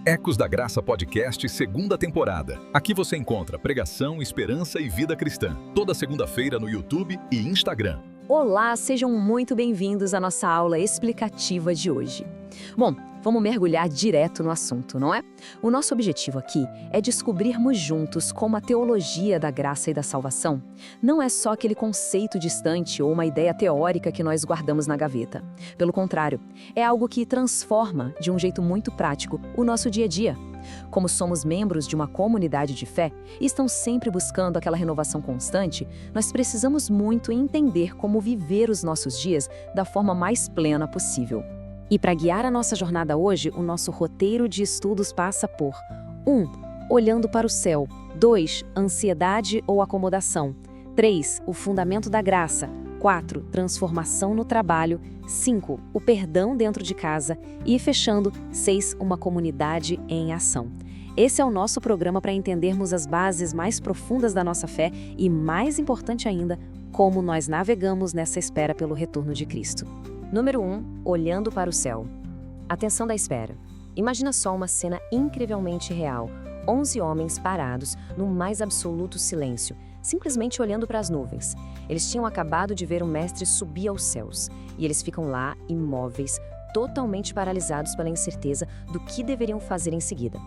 Ecos da Graça Podcast, segunda temporada. Aqui você encontra pregação, esperança e vida cristã. Toda segunda-feira no YouTube e Instagram. Olá, sejam muito bem-vindos à nossa aula explicativa de hoje. Bom, vamos mergulhar direto no assunto, não é? O nosso objetivo aqui é descobrirmos juntos como a teologia da graça e da salvação não é só aquele conceito distante ou uma ideia teórica que nós guardamos na gaveta. Pelo contrário, é algo que transforma, de um jeito muito prático, o nosso dia a dia. Como somos membros de uma comunidade de fé e estão sempre buscando aquela renovação constante, nós precisamos muito entender como viver os nossos dias da forma mais plena possível. E para guiar a nossa jornada hoje, o nosso roteiro de estudos passa por 1. Olhando para o céu. 2. Ansiedade ou acomodação. 3. O fundamento da graça. 4. Transformação no trabalho. 5. O perdão dentro de casa. E, fechando, 6. Uma comunidade em ação. Esse é o nosso programa para entendermos as bases mais profundas da nossa fé e, mais importante ainda, como nós navegamos nessa espera pelo retorno de Cristo. Número 1. Olhando para o céu. Atenção da espera. Imagina só uma cena incrivelmente real. 11 homens parados no mais absoluto silêncio, simplesmente olhando para as nuvens. Eles tinham acabado de ver o Mestre subir aos céus, e eles ficam lá, imóveis, totalmente paralisados pela incerteza do que deveriam fazer em seguida.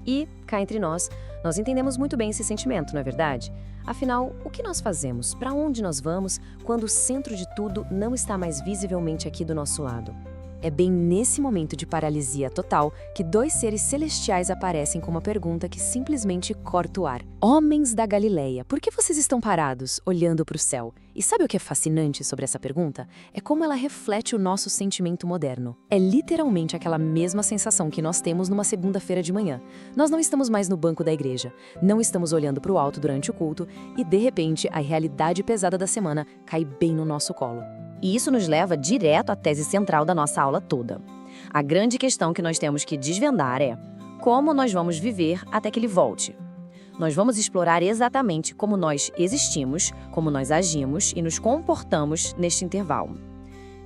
E, cá entre nós entendemos muito bem esse sentimento, não é verdade? Afinal, o que nós fazemos? Para onde nós vamos quando o centro de tudo não está mais visivelmente aqui do nosso lado? É bem nesse momento de paralisia total que dois seres celestiais aparecem com uma pergunta que simplesmente corta o ar. Homens da Galileia, por que vocês estão parados, olhando para o céu? E sabe o que é fascinante sobre essa pergunta? É como ela reflete o nosso sentimento moderno. É literalmente aquela mesma sensação que nós temos numa segunda-feira de manhã. Nós não estamos mais no banco da igreja, não estamos olhando para o alto durante o culto e, de repente, a realidade pesada da semana cai bem no nosso colo. E isso nos leva direto à tese central da nossa aula toda. A grande questão que nós temos que desvendar é como nós vamos viver até que ele volte. Nós vamos explorar exatamente como nós existimos, como nós agimos e nos comportamos neste intervalo.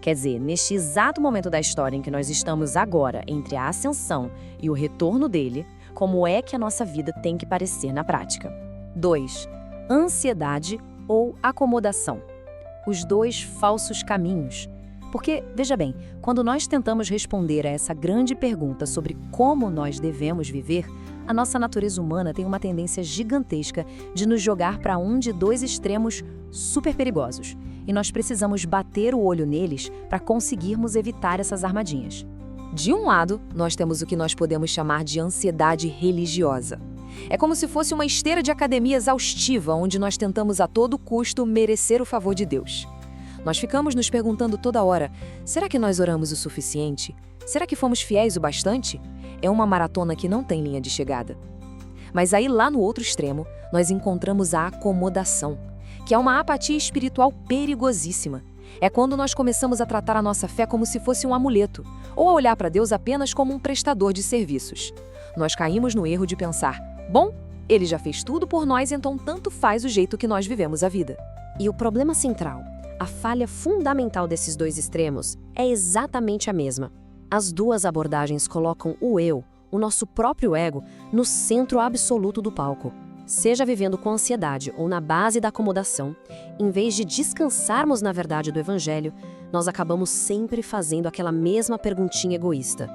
Quer dizer, neste exato momento da história em que nós estamos agora, entre a ascensão e o retorno dele, como é que a nossa vida tem que parecer na prática. 2. Ansiedade ou acomodação. Os dois falsos caminhos. Porque, veja bem, quando nós tentamos responder a essa grande pergunta sobre como nós devemos viver, a nossa natureza humana tem uma tendência gigantesca de nos jogar para um de dois extremos super perigosos. E nós precisamos bater o olho neles para conseguirmos evitar essas armadilhas. De um lado, nós temos o que nós podemos chamar de ansiedade religiosa. É como se fosse uma esteira de academia exaustiva, onde nós tentamos a todo custo merecer o favor de Deus. Nós ficamos nos perguntando toda hora, será que nós oramos o suficiente? Será que fomos fiéis o bastante? É uma maratona que não tem linha de chegada. Mas aí lá no outro extremo, nós encontramos a acomodação, que é uma apatia espiritual perigosíssima. É quando nós começamos a tratar a nossa fé como se fosse um amuleto, ou a olhar para Deus apenas como um prestador de serviços. Nós caímos no erro de pensar, bom, ele já fez tudo por nós, então tanto faz o jeito que nós vivemos a vida. E o problema central, a falha fundamental desses dois extremos, é exatamente a mesma. As duas abordagens colocam o eu, o nosso próprio ego, no centro absoluto do palco. Seja vivendo com ansiedade ou na base da acomodação, em vez de descansarmos na verdade do Evangelho, nós acabamos sempre fazendo aquela mesma perguntinha egoísta.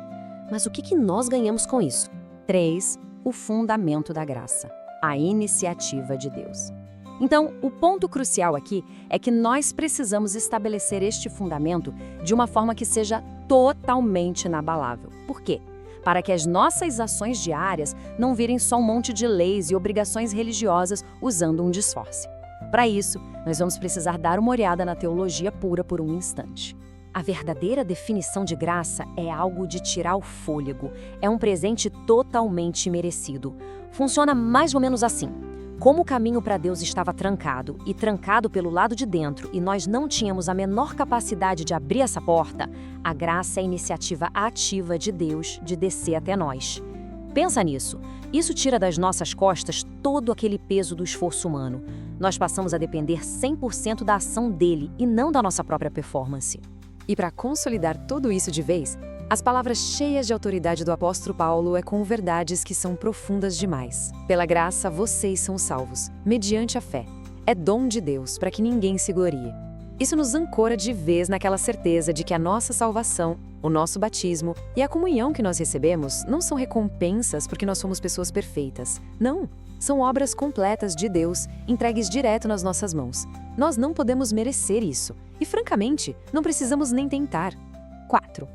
Mas o que nós ganhamos com isso? 3. O fundamento da graça, a iniciativa de Deus. Então, o ponto crucial aqui é que nós precisamos estabelecer este fundamento de uma forma que seja totalmente inabalável. Por quê? Para que as nossas ações diárias não virem só um monte de leis e obrigações religiosas usando um disfarce. Para isso, nós vamos precisar dar uma olhada na teologia pura por um instante. A verdadeira definição de graça é algo de tirar o fôlego, é um presente totalmente merecido. Funciona mais ou menos assim. Como o caminho para Deus estava trancado, e trancado pelo lado de dentro, e nós não tínhamos a menor capacidade de abrir essa porta, a graça é a iniciativa ativa de Deus de descer até nós. Pensa nisso. Isso tira das nossas costas todo aquele peso do esforço humano. Nós passamos a depender 100% da ação dele e não da nossa própria performance. E para consolidar tudo isso de vez, As palavras cheias de autoridade do apóstolo Paulo é com verdades que são profundas demais. Pela graça, vocês são salvos, mediante a fé. É dom de Deus para que ninguém se glorie. Isso nos ancora de vez naquela certeza de que a nossa salvação, o nosso batismo e a comunhão que nós recebemos não são recompensas porque nós somos pessoas perfeitas. Não, são obras completas de Deus, entregues direto nas nossas mãos. Nós não podemos merecer isso e, francamente, não precisamos nem tentar. 4.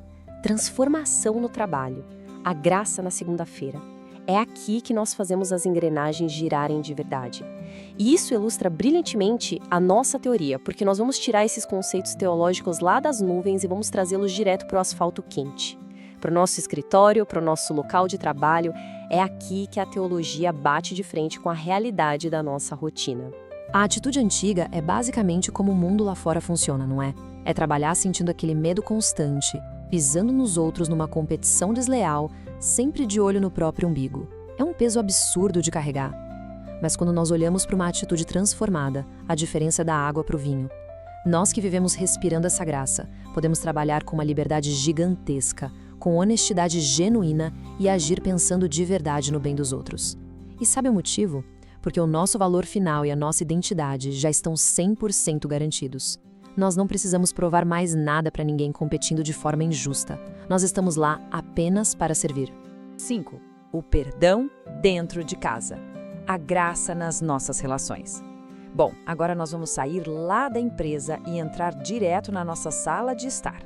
Transformação no trabalho. A graça na segunda-feira. É aqui que nós fazemos as engrenagens girarem de verdade. E isso ilustra brilhantemente a nossa teoria, porque nós vamos tirar esses conceitos teológicos lá das nuvens e vamos trazê-los direto para o asfalto quente. Para o nosso escritório, para o nosso local de trabalho, é aqui que a teologia bate de frente com a realidade da nossa rotina. A atitude antiga é basicamente como o mundo lá fora funciona, não é? É trabalhar sentindo aquele medo constante, pisando nos outros numa competição desleal, sempre de olho no próprio umbigo. É um peso absurdo de carregar. Mas quando nós olhamos para uma atitude transformada, a diferença é da água para o vinho. Nós que vivemos respirando essa graça, podemos trabalhar com uma liberdade gigantesca, com honestidade genuína e agir pensando de verdade no bem dos outros. E sabe o motivo? Porque o nosso valor final e a nossa identidade já estão 100% garantidos. Nós não precisamos provar mais nada para ninguém competindo de forma injusta. Nós estamos lá apenas para servir. 5. O perdão dentro de casa. A graça nas nossas relações. Bom, agora nós vamos sair lá da empresa e entrar direto na nossa sala de estar.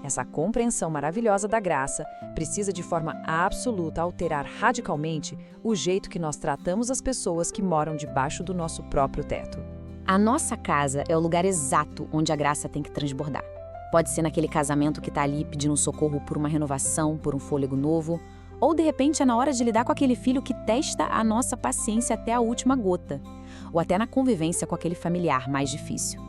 Essa compreensão maravilhosa da graça precisa de forma absoluta alterar radicalmente o jeito que nós tratamos as pessoas que moram debaixo do nosso próprio teto. A nossa casa é o lugar exato onde a graça tem que transbordar. Pode ser naquele casamento que está ali pedindo socorro por uma renovação, por um fôlego novo, ou de repente é na hora de lidar com aquele filho que testa a nossa paciência até a última gota, ou até na convivência com aquele familiar mais difícil.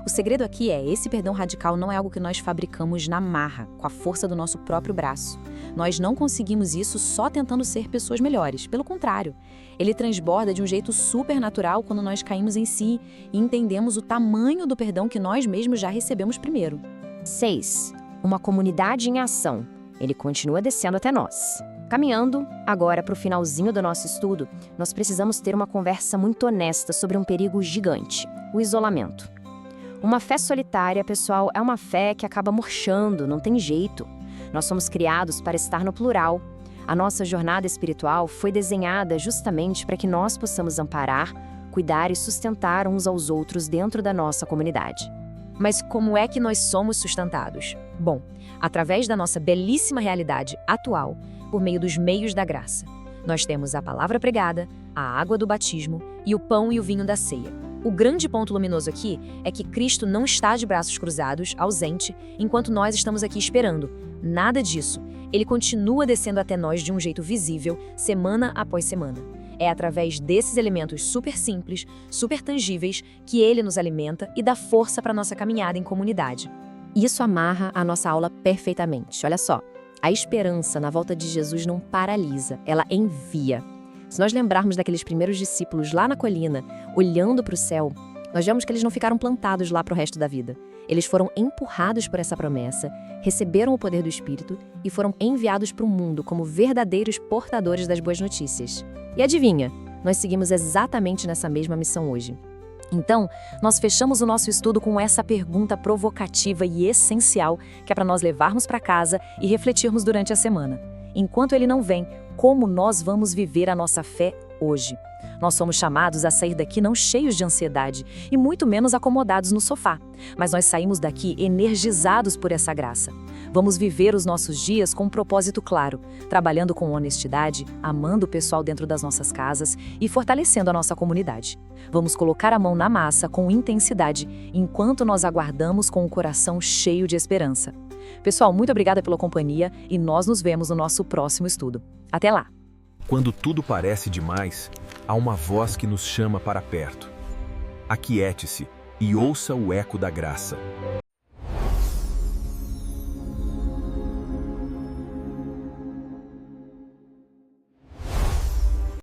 O segredo aqui é, esse perdão radical não é algo que nós fabricamos na marra, com a força do nosso próprio braço. Nós não conseguimos isso só tentando ser pessoas melhores, pelo contrário. Ele transborda de um jeito super natural quando nós caímos em si e entendemos o tamanho do perdão que nós mesmos já recebemos primeiro. 6. Uma comunidade em ação. Ele continua descendo até nós. Caminhando agora para o finalzinho do nosso estudo, nós precisamos ter uma conversa muito honesta sobre um perigo gigante: o isolamento. Uma fé solitária, pessoal, é uma fé que acaba murchando, não tem jeito. Nós somos criados para estar no plural. A nossa jornada espiritual foi desenhada justamente para que nós possamos amparar, cuidar e sustentar uns aos outros dentro da nossa comunidade. Mas como é que nós somos sustentados? Bom, através da nossa belíssima realidade atual, por meio dos meios da graça. Nós temos a palavra pregada, a água do batismo e o pão e o vinho da ceia. O grande ponto luminoso aqui é que Cristo não está de braços cruzados, ausente, enquanto nós estamos aqui esperando. Nada disso. Ele continua descendo até nós de um jeito visível, semana após semana. É através desses elementos super simples, super tangíveis, que ele nos alimenta e dá força para a nossa caminhada em comunidade. Isso amarra a nossa aula perfeitamente. Olha só, a esperança na volta de Jesus não paralisa, ela envia. Se nós lembrarmos daqueles primeiros discípulos lá na colina, olhando para o céu, nós vemos que eles não ficaram plantados lá para o resto da vida. Eles foram empurrados por essa promessa, receberam o poder do Espírito e foram enviados para o mundo como verdadeiros portadores das boas notícias. E adivinha, nós seguimos exatamente nessa mesma missão hoje. Então, nós fechamos o nosso estudo com essa pergunta provocativa e essencial que é para nós levarmos para casa e refletirmos durante a semana. Enquanto ele não vem, como nós vamos viver a nossa fé hoje? Nós somos chamados a sair daqui não cheios de ansiedade e muito menos acomodados no sofá, mas nós saímos daqui energizados por essa graça. Vamos viver os nossos dias com um propósito claro, trabalhando com honestidade, amando o pessoal dentro das nossas casas e fortalecendo a nossa comunidade. Vamos colocar a mão na massa com intensidade, enquanto nós aguardamos com o coração cheio de esperança. Pessoal, muito obrigada pela companhia e nós nos vemos no nosso próximo estudo. Até lá! Quando tudo parece demais, há uma voz que nos chama para perto. Aquiete-se e ouça o eco da graça.